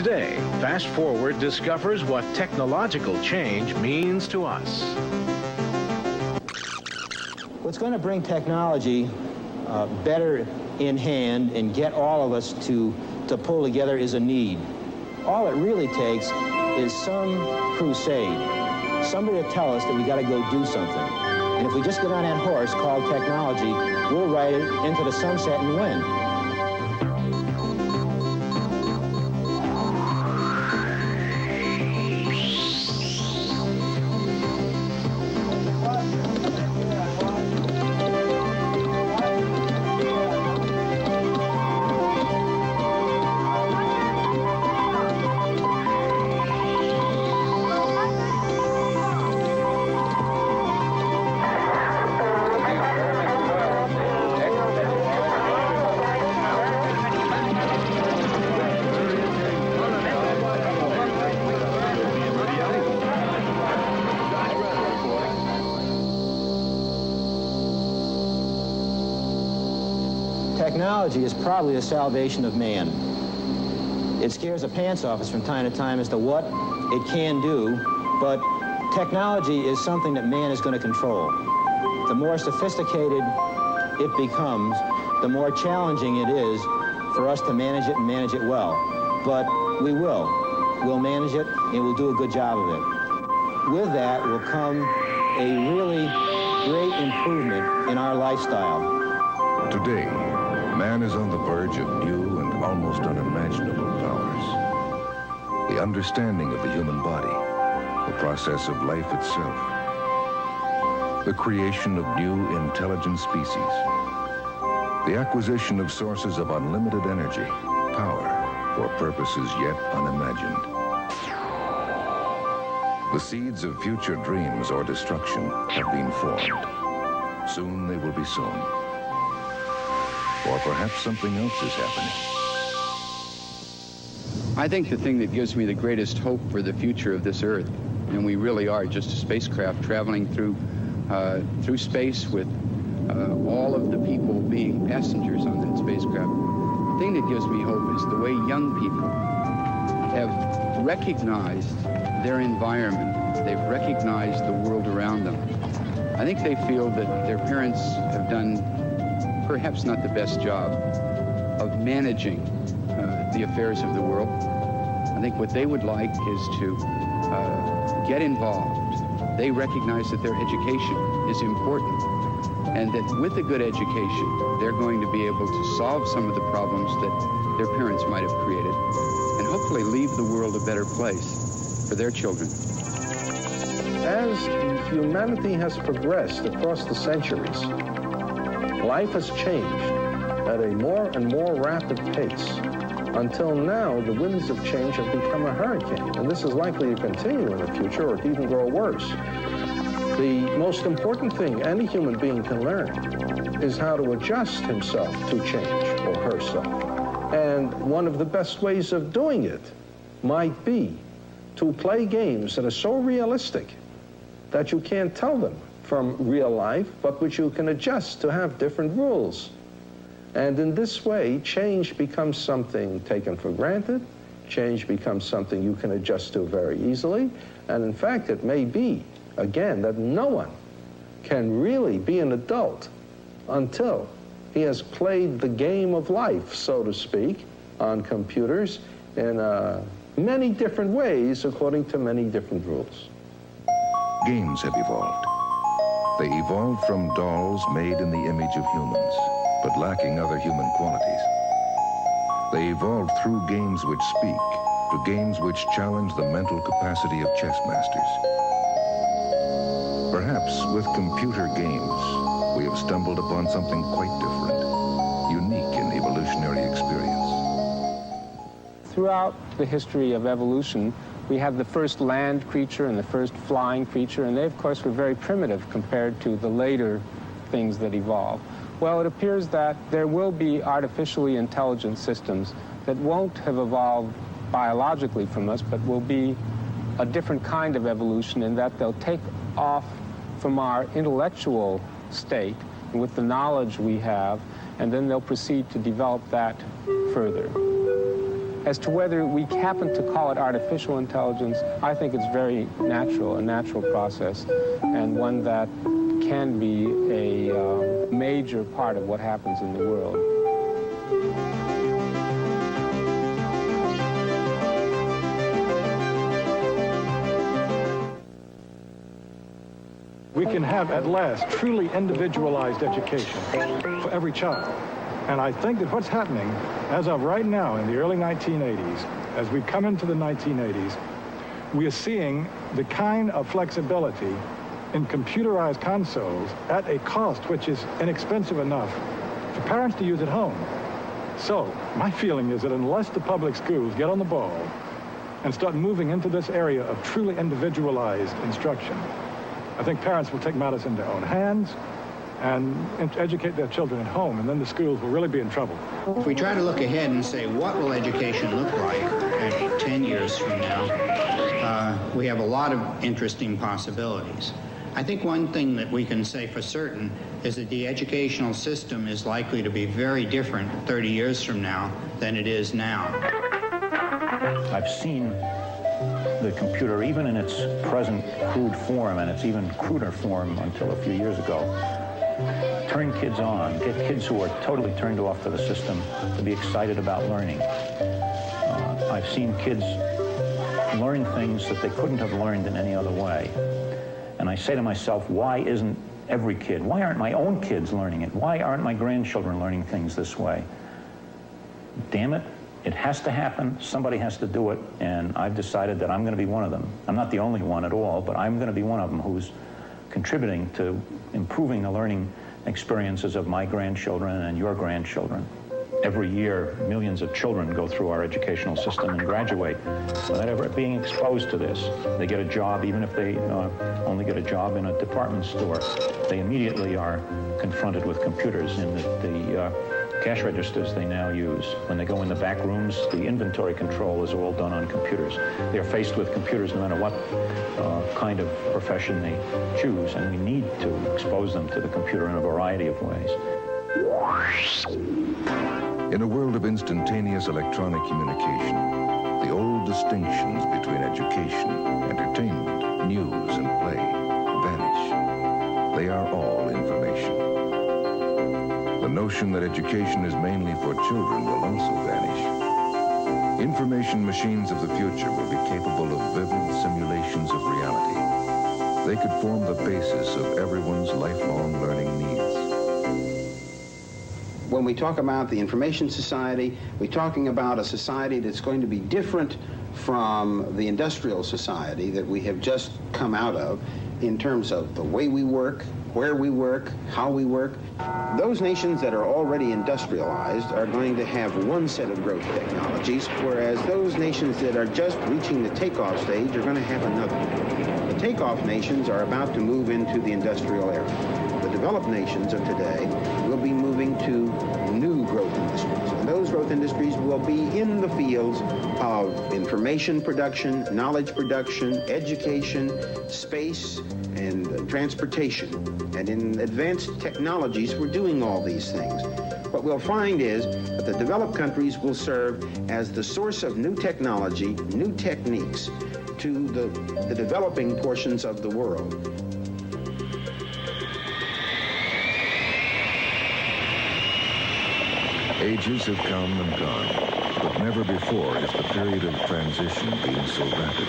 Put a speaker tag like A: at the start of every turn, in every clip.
A: Today, Fast Forward discovers what technological change means to us.
B: What's going to bring technology better in hand and get all of us to pull together is a need. All it really takes is some crusade, somebody to tell us that we got to go do something. And if we just get on that horse called technology, we'll ride it into the sunset and win. Technology is probably the salvation of man. It scares the pants off us from time to time as to what it can do, but technology is something that man is going to control. The more sophisticated it becomes, the more challenging it is for us to manage it and manage it well. But we will. We'll manage it and we'll do a good job of it. With that will come a really great improvement in our lifestyle.
C: Today, man is on the verge of new and almost unimaginable powers. The understanding of the human body, the process of life itself, the creation of new intelligent species, the acquisition of sources of unlimited energy, power, for purposes yet unimagined. The seeds of future dreams or destruction have been formed. Soon they will be sown. Or perhaps something else is happening.
D: I think the thing that gives me the greatest hope for the future of this Earth, and we really are just a spacecraft traveling through space with all of the people being passengers on that spacecraft. The thing that gives me hope is the way young people have recognized their environment. They've recognized the world around them. I think they feel that their parents have done perhaps not the best job of managing the affairs of the world. I think what they would like is to get involved. They recognize that their education is important and that with a good education, they're going to be able to solve some of the problems that their parents might have created and hopefully leave the world a better place for their children.
E: As humanity has progressed across the centuries, life has changed at a more and more rapid pace. Until now, the winds of change have become a hurricane, and this is likely to continue in the future or to even grow worse. The most important thing any human being can learn is how to adjust himself to change or herself. And one of the best ways of doing it might be to play games that are so realistic that you can't tell them from real life, but which you can adjust to have different rules. And in this way, change becomes something taken for granted. Change becomes something you can adjust to very easily. And in fact, it may be, again, that no one can really be an adult until he has played the game of life, so to speak, on computers in many different ways according to many different rules.
C: Games have evolved. They evolved from dolls made in the image of humans, but lacking other human qualities. They evolved through games which speak, to games which challenge the mental capacity of chess masters. Perhaps with computer games, we have stumbled upon something quite different, unique in evolutionary experience.
F: Throughout the history of evolution, we have the first land creature and the first flying creature, and they, of course, were very primitive compared to the later things that evolved. Well, it appears that there will be artificially intelligent systems that won't have evolved biologically from us, but will be a different kind of evolution in that they'll take off from our intellectual state with the knowledge we have, and then they'll proceed to develop that further. As to whether we happen to call it artificial intelligence, I think it's very natural, a natural process, and one that can be a major part of what happens in the world.
G: We can have, at last, truly individualized education for every child. And I think that what's happening, as of right now, in the early 1980s, as we come into the 1980s, we are seeing the kind of flexibility in computerized consoles at a cost which is inexpensive enough for parents to use at home. So, my feeling is that unless the public schools get on the ball and start moving into this area of truly individualized instruction, I think parents will take matters in their own hands and educate their children at home, and then the schools will really be in trouble.
H: If we try to look ahead and say, what will education look like 10 years from now, we have a lot of interesting possibilities. I think one thing that we can say for certain is that the educational system is likely to be very different 30 years from now than it is now.
I: I've seen the computer, even in its present crude form, and its even cruder form until a few years ago, turn kids on, get kids who are totally turned off to the system to be excited about learning. I've seen kids learn things that they couldn't have learned in any other way. And I say to myself, why isn't every kid, why aren't my own kids learning it? Why aren't my grandchildren learning things this way? Damn it, it has to happen. Somebody has to do it, and I've decided that I'm going to be one of them. I'm not the only one at all, but I'm going to be one of them who's contributing to improving the learning experiences of my grandchildren and your grandchildren. Every year, millions of children go through our educational system and graduate without ever being exposed to this. They get a job, even if they only get a job in a department store. They immediately are confronted with computers in the cash registers they now use. When they go in the back rooms, the inventory control is all done on computers. They're faced with computers no matter what kind of profession they choose, and we need to expose them to the computer in a variety of ways.
C: In a world of instantaneous electronic communication, the old distinctions between education, entertainment, news, and play vanish. They are all information. The notion that education is mainly for children will also vanish. Information machines of the future will be capable of vivid simulations of reality. They could form the basis of everyone's lifelong learning needs.
H: When we talk about the information society, we're talking about a society that's going to be different from the industrial society that we have just come out of in terms of the way we work, where we work, how we work. Those nations that are already industrialized are going to have one set of growth technologies, whereas those nations that are just reaching the takeoff stage are going to have another. The takeoff nations are about to move into the industrial era. The developed nations of today will be moving to new growth industries. And those growth industries will be in the fields of information production, knowledge production, education, space, and transportation. And in advanced technologies, we're doing all these things. What we'll find is that the developed countries will serve as the source of new technology, new techniques to the developing portions of the world.
C: Ages have come and gone, but never before has the period of transition been so rapid.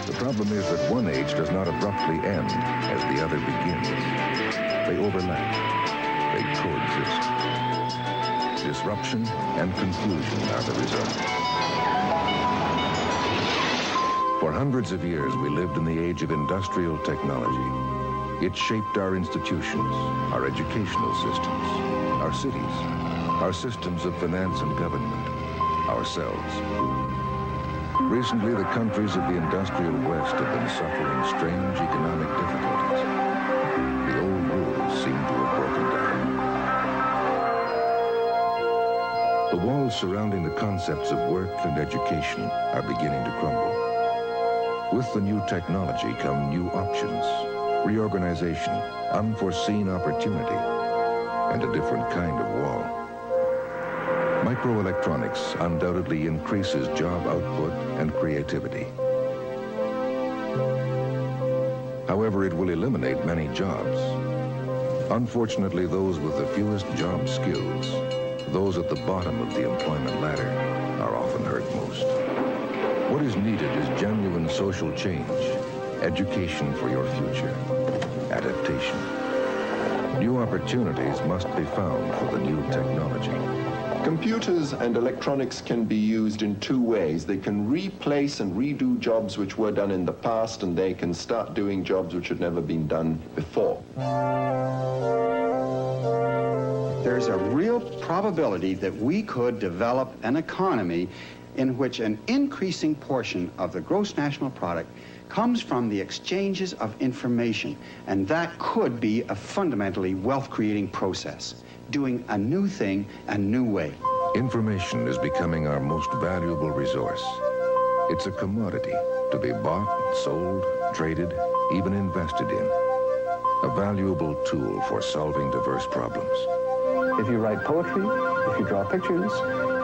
C: The problem is that one age does not abruptly end as the other begins. They overlap. They coexist. Disruption and confusion are the result. For hundreds of years, we lived in the age of industrial technology. It shaped our institutions, our educational systems, our cities, our systems of finance and government, ourselves. Recently, the countries of the industrial West have been suffering strange economic difficulties. The old rules seem to have broken down. The walls surrounding the concepts of work and education are beginning to crumble. With the new technology come new options, reorganization, unforeseen opportunity, and a different kind of wall. Microelectronics undoubtedly increases job output and creativity. However, it will eliminate many jobs. Unfortunately, those with the fewest job skills, those at the bottom of the employment ladder, are often hurt most. What is needed is genuine social change, education for your future, adaptation. New opportunities must be found for the new technology.
J: Computers and electronics can be used in two ways. They can replace and redo jobs which were done in the past, and they can start doing jobs which had never been done before.
H: There's a real probability that we could develop an economy in which an increasing portion of the gross national product comes from the exchanges of information, and that could be a fundamentally wealth-creating process, doing a new thing a new way.
C: Information is becoming our most valuable resource. It's a commodity to be bought, sold, traded, even invested in. A valuable tool for solving diverse problems.
K: If you write poetry, if you draw pictures,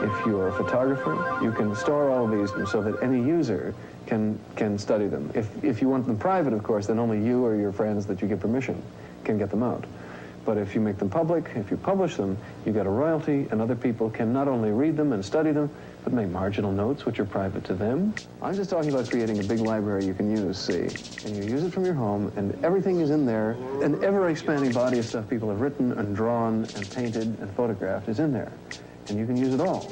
K: if you're a photographer, you can store all of these so that any user can study them. If you want them private, of course, then only you or your friends that you give permission can get them out. But if you make them public, if you publish them, you get a royalty, and other people can not only read them and study them, but make marginal notes which are private to them. I'm just talking about creating a big library you can use, see? And you use it from your home, and everything is in there. An ever-expanding body of stuff people have written and drawn and painted and photographed is in there. And you can use it all.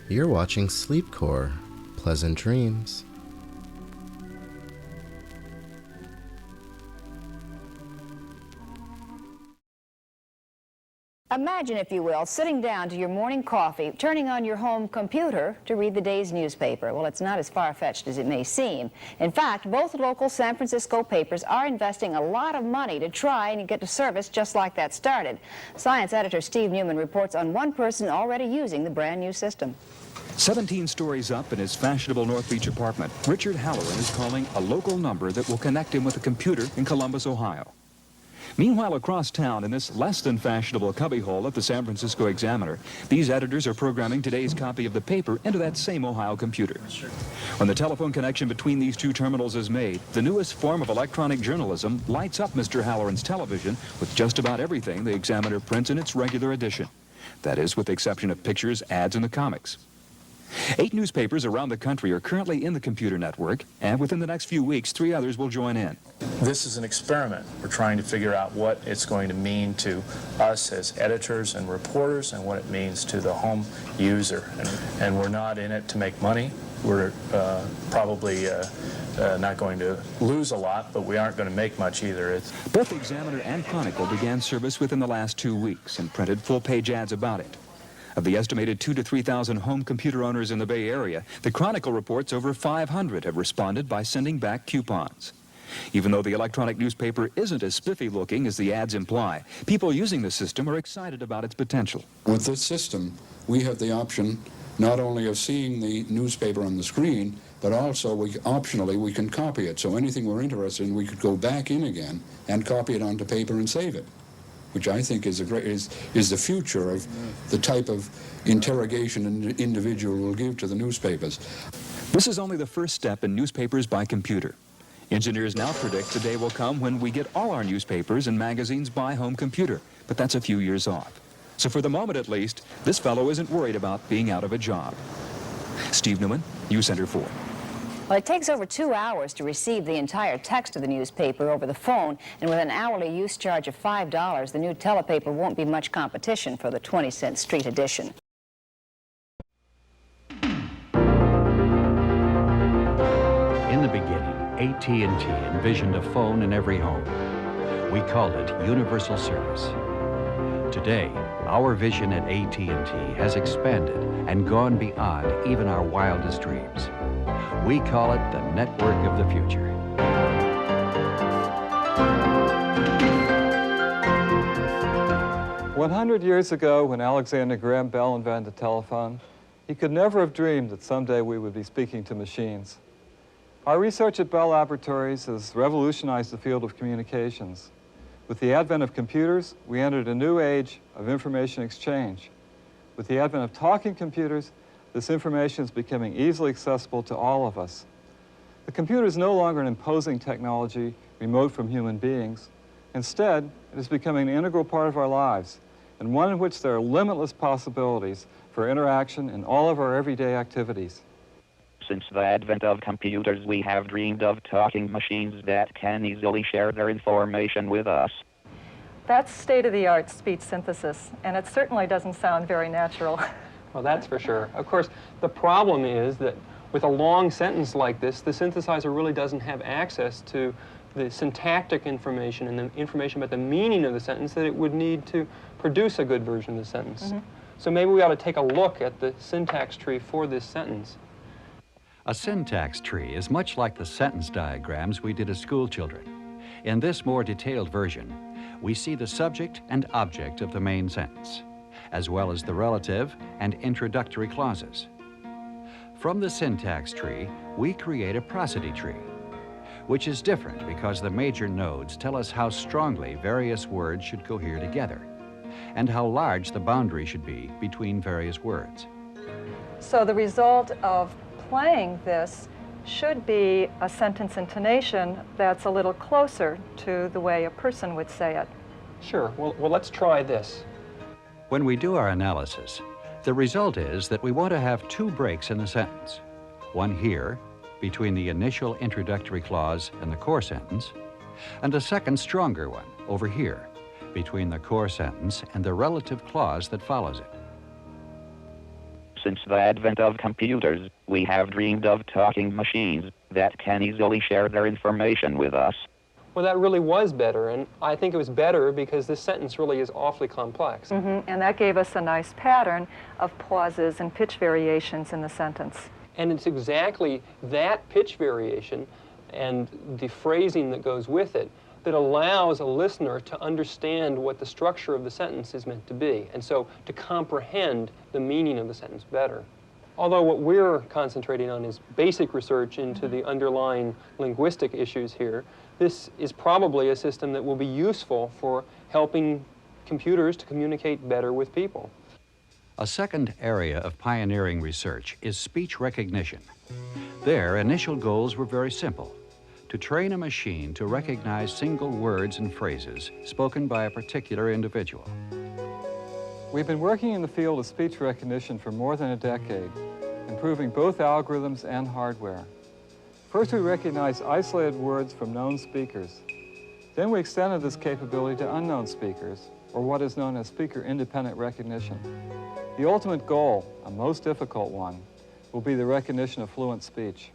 L: You're watching Sleepcore. Pleasant dreams.
M: Imagine, if you will, sitting down to your morning coffee, turning on your home computer to read the day's newspaper. Well, it's not as far-fetched as it may seem. In fact, both local San Francisco papers are investing a lot of money to try and get a service just like that started. Science editor Steve Newman reports on one person already using the brand new system.
N: 17 stories up in his fashionable North Beach apartment, Richard Halloran is calling a local number that will connect him with a computer in Columbus, Ohio. Meanwhile, across town, in this less than fashionable cubbyhole at the San Francisco Examiner, these editors are programming today's copy of the paper into that same Ohio computer. When the telephone connection between these two terminals is made, the newest form of electronic journalism lights up Mr. Halloran's television with just about everything the Examiner prints in its regular edition. That is, with the exception of pictures, ads, and the comics. 8 newspapers around the country are currently in the computer network, and within the next few weeks, 3 others will join in.
O: This is an experiment. We're trying to figure out what it's going to mean to us as editors and reporters and what it means to the home user. And we're not in it to make money. We're probably not going to lose a lot, but we aren't going to make much either.
N: Both the Examiner and Chronicle began service within the last 2 weeks and printed full-page ads about it. Of the estimated 2,000 to 3,000 home computer owners in the Bay Area, the Chronicle reports over 500 have responded by sending back coupons. Even though the electronic newspaper isn't as spiffy looking as the ads imply, people using the system are excited about its potential.
P: With this system, we have the option not only of seeing the newspaper on the screen, but also optionally we can copy it. So anything we're interested in, we could go back in again and copy it onto paper and save it, which I think is the future of the type of interrogation an individual will give to the newspapers.
N: This is only the first step in newspapers by computer. Engineers now predict the day will come when we get all our newspapers and magazines by home computer, but that's a few years off. So for the moment at least, this fellow isn't worried about being out of a job. Steve Newman, News Center 4.
M: Well, it takes over 2 hours to receive the entire text of the newspaper over the phone, and with an hourly use charge of $5, the new telepaper won't be much competition for the 20-cent street edition.
Q: In the beginning, AT&T envisioned a phone in every home. We called it Universal Service. Today, our vision at AT&T has expanded and gone beyond even our wildest dreams. We call it the network of the future.
K: "100 years ago, when Alexander Graham Bell invented the telephone, he could never have dreamed that someday we would be speaking to machines. Our research at Bell Laboratories has revolutionized the field of communications. With the advent of computers, we entered a new age of information exchange. With the advent of talking computers, this information is becoming easily accessible to all of us. The computer is no longer an imposing technology remote from human beings. Instead, it is becoming an integral part of our lives, and one in which there are limitless possibilities for interaction in all of our everyday activities.
R: Since the advent of computers, we have dreamed of talking machines that can easily share their information with us.
S: That's state-of-the-art speech synthesis, and it certainly doesn't sound very natural.
T: Well, that's for sure. Of course, the problem is that with a long sentence like this, the synthesizer really doesn't have access to the syntactic information and the information about the meaning of the sentence that it would need to produce a good version of the sentence.
S: Mm-hmm.
T: So maybe we ought to take a look at the syntax tree for this sentence.
Q: A syntax tree is much like the sentence diagrams we did as school children. In this more detailed version, we see the subject and object of the main sentence, as well as the relative and introductory clauses. From the syntax tree, we create a prosody tree, which is different because the major nodes tell us how strongly various words should cohere together, and how large the boundary should be between various words.
S: So the result of playing this should be a sentence intonation that's a little closer to the way a person would say it.
T: Sure. Well, let's try this.
Q: When we do our analysis, the result is that we want to have two breaks in the sentence. One here, between the initial introductory clause and the core sentence, and a second stronger one over here, between the core sentence and the relative clause that follows it.
R: Since the advent of computers, we have dreamed of talking machines that can easily share their information with us.
T: Well, that really was better, and I think it was better because this sentence really is awfully complex.
S: Mm-hmm. And that gave us a nice pattern of pauses and pitch variations in the sentence.
T: And it's exactly that pitch variation and the phrasing that goes with it that allows a listener to understand what the structure of the sentence is meant to be, and so to comprehend the meaning of the sentence better. Although what we're concentrating on is basic research into the underlying linguistic issues here, this is probably a system that will be useful for helping computers to communicate better with people.
Q: A second area of pioneering research is speech recognition. Their initial goals were very simple: to train a machine to recognize single words and phrases spoken by a particular individual.
K: We've been working in the field of speech recognition for more than a decade, improving both algorithms and hardware. First, we recognized isolated words from known speakers. Then we extended this capability to unknown speakers, or what is known as speaker-independent recognition. The ultimate goal, a most difficult one, will be the recognition of fluent speech.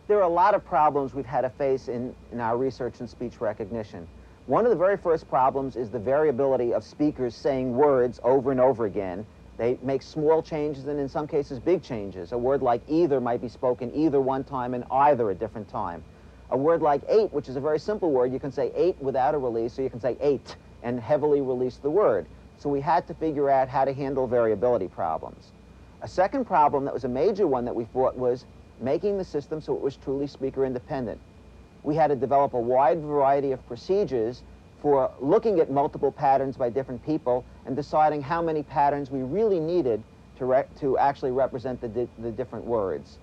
B: There are a lot of problems we've had to face in our research in speech recognition. One of the very first problems is the variability of speakers saying words over and over again. They make small changes and in some cases big changes. A word like either might be spoken either one time and either a different time. A word like ate, which is a very simple word, you can say ate without a release, or you can say ate and heavily release the word. So we had to figure out how to handle variability problems. A second problem that was a major one that we thought was making the system so it was truly speaker independent. We had to develop a wide variety of procedures for looking at multiple patterns by different people and deciding how many patterns we really needed to actually represent the different words.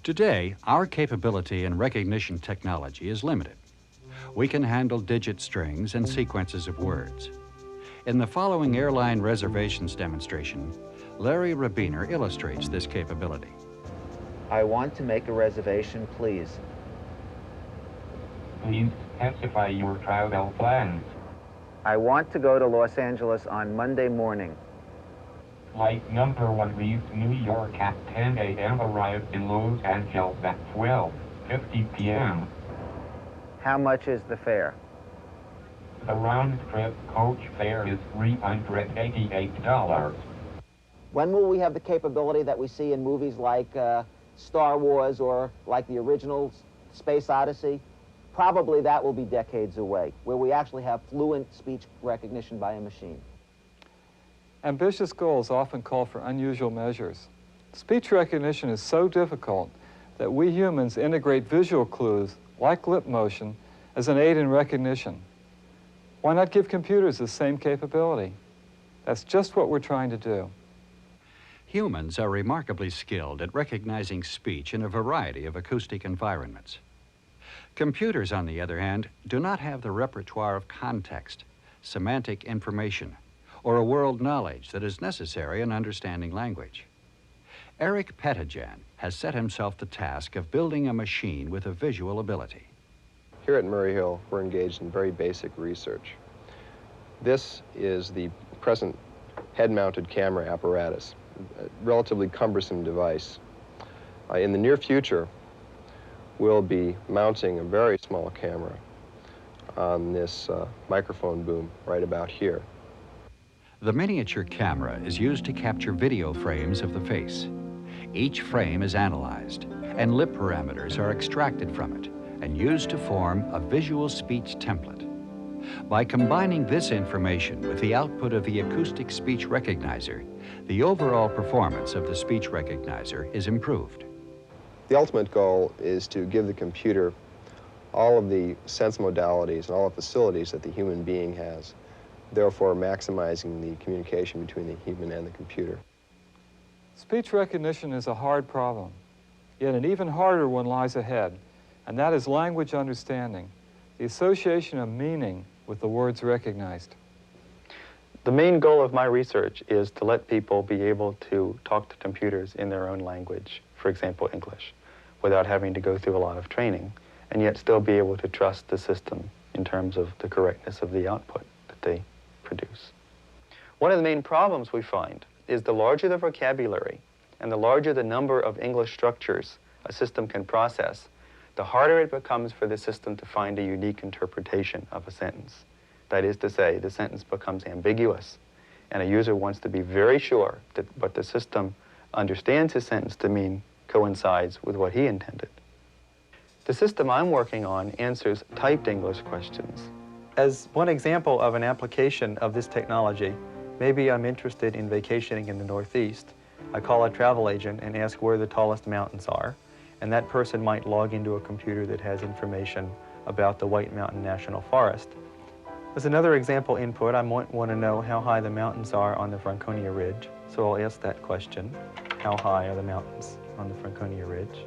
Q: Today, our capability in recognition technology is limited. We can handle digit strings and sequences of words. In the following airline reservations demonstration, Larry Rabiner illustrates this capability.
B: I want to make a reservation, please.
U: Please specify your travel plans.
B: I want to go to Los Angeles on Monday morning.
U: Flight number 1 leaves New York at 10 a.m. arrives in Los Angeles at 12:50 p.m.
B: How much is the fare?
U: The round-trip coach fare is $388.
A: When will we have the capability that we see in movies like Star Wars or like the original Space Odyssey? Probably that will be decades away, where we actually have fluent speech recognition by a machine.
K: Ambitious goals often call for unusual measures. Speech recognition is so difficult that we humans integrate visual clues, like lip motion, as an aid in recognition. Why not give computers the same capability? That's just what we're trying to do.
Q: Humans are remarkably skilled at recognizing speech in a variety of acoustic environments. Computers, on the other hand, do not have the repertoire of context, semantic information, or a world knowledge that is necessary in understanding language. Eric Pettijan has set himself the task of building a machine with a visual ability.
V: Here at Murray Hill, we're engaged in very basic research. This is the present head-mounted camera apparatus, a relatively cumbersome device. In the near future, we'll be mounting a very small camera on this microphone boom right about here.
Q: The miniature camera is used to capture video frames of the face. Each frame is analyzed, and lip parameters are extracted from it and used to form a visual speech template. By combining this information with the output of the acoustic speech recognizer, the overall performance of the speech recognizer is improved.
V: The ultimate goal is to give the computer all of the sense modalities and all the facilities that the human being has, therefore maximizing the communication between the human and the computer.
K: Speech recognition is a hard problem, yet an even harder one lies ahead, and that is language understanding, the association of meaning with the words recognized.
W: The main goal of my research is to let people be able to talk to computers in their own language, for example, English, without having to go through a lot of training, and yet still be able to trust the system in terms of the correctness of the output that they produce. One of the main problems we find is the larger the vocabulary and the larger the number of English structures a system can process, the harder it becomes for the system to find a unique interpretation of a sentence. That is to say, the sentence becomes ambiguous, and a user wants to be very sure that what the system understands his sentence to mean coincides with what he intended. The system I'm working on answers typed English questions. As one example of an application of this technology, maybe I'm interested in vacationing in the Northeast. I call a travel agent and ask where the tallest mountains are, and that person might log into a computer that has information about the White Mountain National Forest. As another example input, I might want to know how high the mountains are on the Franconia Ridge, so I'll ask that question. How high are the mountains on the Franconia Ridge?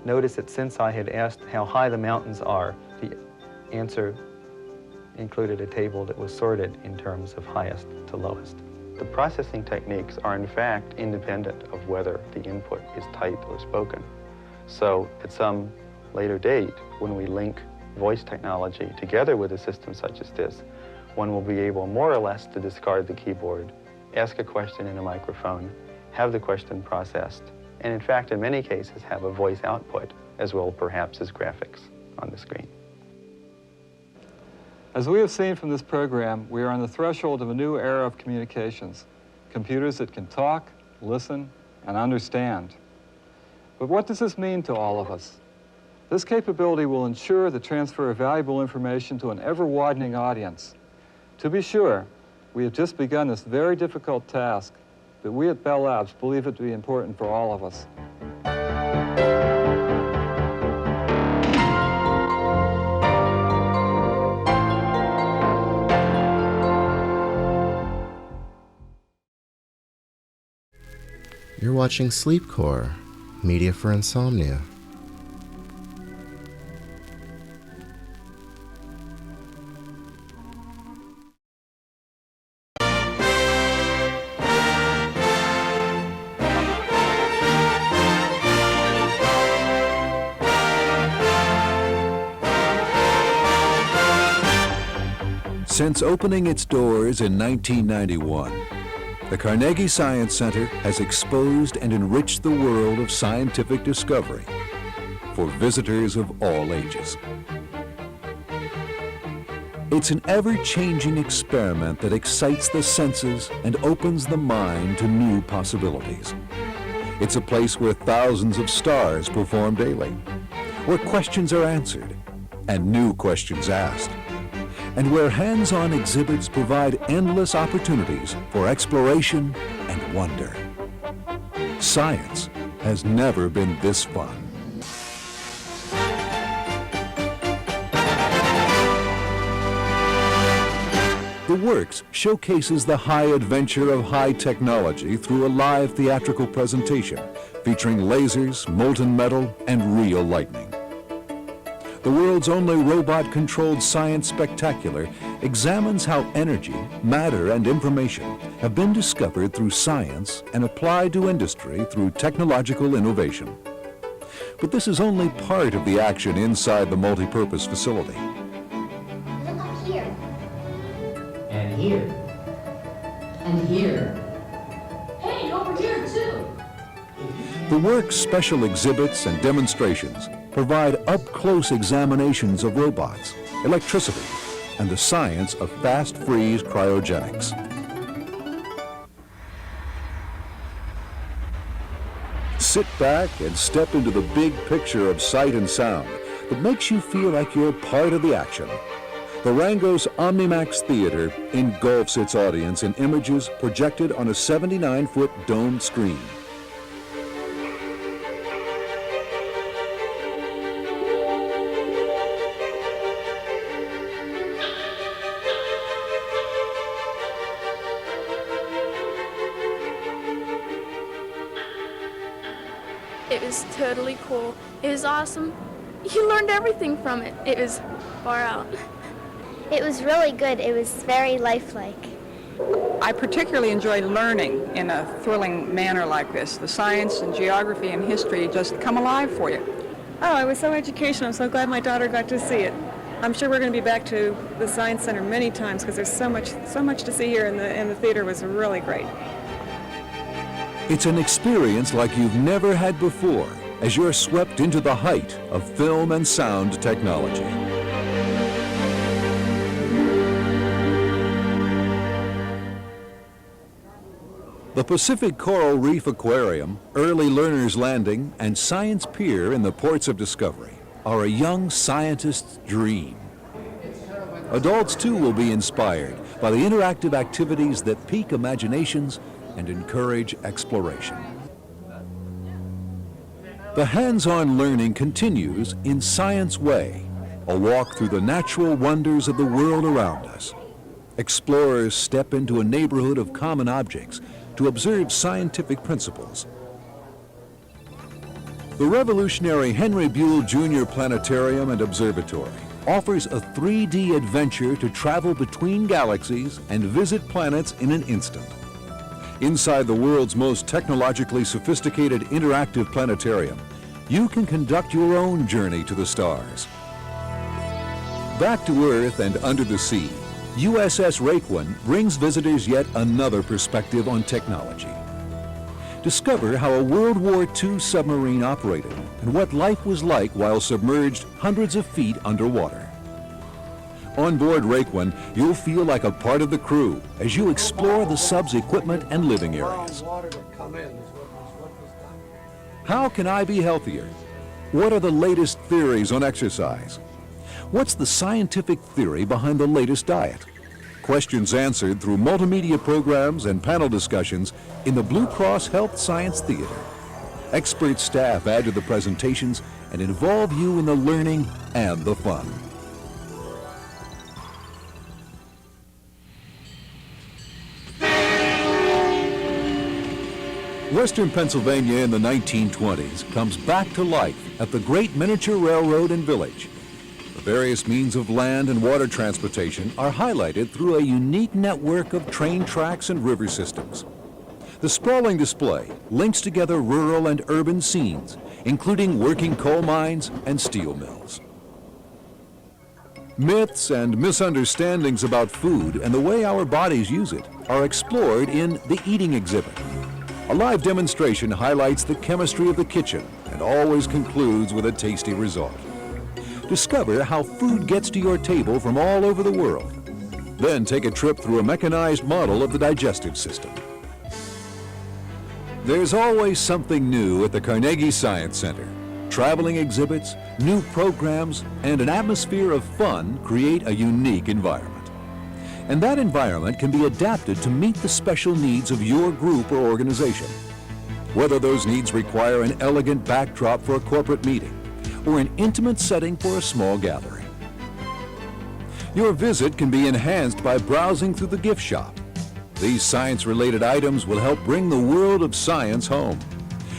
W: Notice that since I had asked how high the mountains are, the answer included a table that was sorted in terms of highest to lowest. The processing techniques are in fact independent of whether the input is typed or spoken. So at some later date, when we link voice technology together with a system such as this, one will be able more or less to discard the keyboard, ask a question in a microphone, have the question processed, and in fact, in many cases, have a voice output as well perhaps as graphics on the screen.
K: As we have seen from this program, we are on the threshold of a new era of communications. Computers that can talk, listen, and understand. But what does this mean to all of us? This capability will ensure the transfer of valuable information to an ever-widening audience. To be sure, we have just begun this very difficult task, but we at Bell Labs believe it to be important for all of us.
L: You're watching Sleepcore, media for insomnia.
X: Since opening its doors in 1991,
D: the Carnegie Science Center has exposed and enriched the world of scientific discovery for visitors of all ages. It's an ever-changing experiment that excites the senses and opens the mind to new possibilities. It's a place where thousands of stars perform daily, where questions are answered and new questions asked, and where hands-on exhibits provide endless opportunities for exploration and wonder. Science has never been this fun. The Works showcases the high adventure of high technology through a live theatrical presentation featuring lasers, molten metal, and real lightning. The world's only robot-controlled science spectacular examines how energy, matter, and information have been discovered through science and applied to industry through technological innovation. But this is only part of the action inside the multi-purpose facility.
E: Look up here. And here. And here. Hey, over here too.
D: The Works' special exhibits and demonstrations provide up-close examinations of robots, electricity, and the science of fast-freeze cryogenics. Sit back and step into the big picture of sight and sound that makes you feel like you're part of the action. The Rango's OmniMax Theater engulfs its audience in images projected on a 79-foot domed screen.
F: It was totally cool. It was awesome. You learned everything from it. It was far out.
X: It was really good. It was very lifelike.
Y: I particularly enjoyed learning in a thrilling manner like this. The science and geography and history just come alive for you.
Z: Oh, it was so educational. I'm so glad my daughter got to see it. I'm sure we're going to be back to the Science Center many times because there's so much to see here, and the theater was really great.
D: It's an experience like you've never had before as you're swept into the height of film and sound technology. The Pacific Coral Reef Aquarium, Early Learners Landing, and Science Pier in the Ports of Discovery are a young scientist's dream. Adults, too, will be inspired by the interactive activities that pique imaginations and encourage exploration. The hands-on learning continues in Science Way, a walk through the natural wonders of the world around us. Explorers step into a neighborhood of common objects to observe scientific principles. The revolutionary Henry Buell Jr. Planetarium and Observatory offers a 3D adventure to travel between galaxies and visit planets in an instant. Inside the world's most technologically sophisticated interactive planetarium, you can conduct your own journey to the stars. Back to Earth and under the sea, USS Raekwon brings visitors yet another perspective on technology. Discover how a World War II submarine operated and what life was like while submerged hundreds of feet underwater. On board Raekwon, you'll feel like a part of the crew as you explore the sub's equipment and living areas. How can I be healthier? What are the latest theories on exercise? What's the scientific theory behind the latest diet? Questions answered through multimedia programs and panel discussions in the Blue Cross Health Science Theater. Expert staff add to the presentations and involve you in the learning and the fun. Western Pennsylvania in the 1920s comes back to life at the Great Miniature Railroad and Village. The various means of land and water transportation are highlighted through a unique network of train tracks and river systems. The sprawling display links together rural and urban scenes, including working coal mines and steel mills. Myths and misunderstandings about food and the way our bodies use it are explored in the eating exhibit. A live demonstration highlights the chemistry of the kitchen and always concludes with a tasty result. Discover how food gets to your table from all over the world. Then take a trip through a mechanized model of the digestive system. There's always something new at the Carnegie Science Center. Traveling exhibits, new programs, and an atmosphere of fun create a unique environment. And that environment can be adapted to meet the special needs of your group or organization. Whether those needs require an elegant backdrop for a corporate meeting or an intimate setting for a small gathering. Your visit can be enhanced by browsing through the gift shop. These science-related items will help bring the world of science home.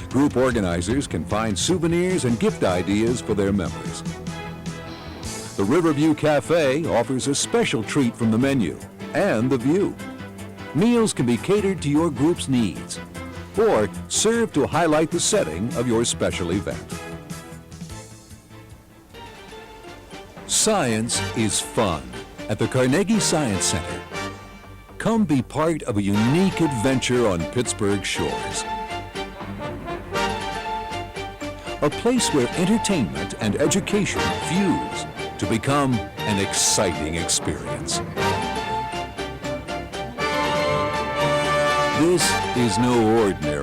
D: Group organizers can find souvenirs and gift ideas for their members. The Riverview Cafe offers a special treat from the menu and the view. Meals can be catered to your group's needs or serve to highlight the setting of your special event. Science is fun at the Carnegie Science Center. Come be part of a unique adventure on Pittsburgh shores. A place where entertainment and education fuse to become an exciting experience. This is no ordinary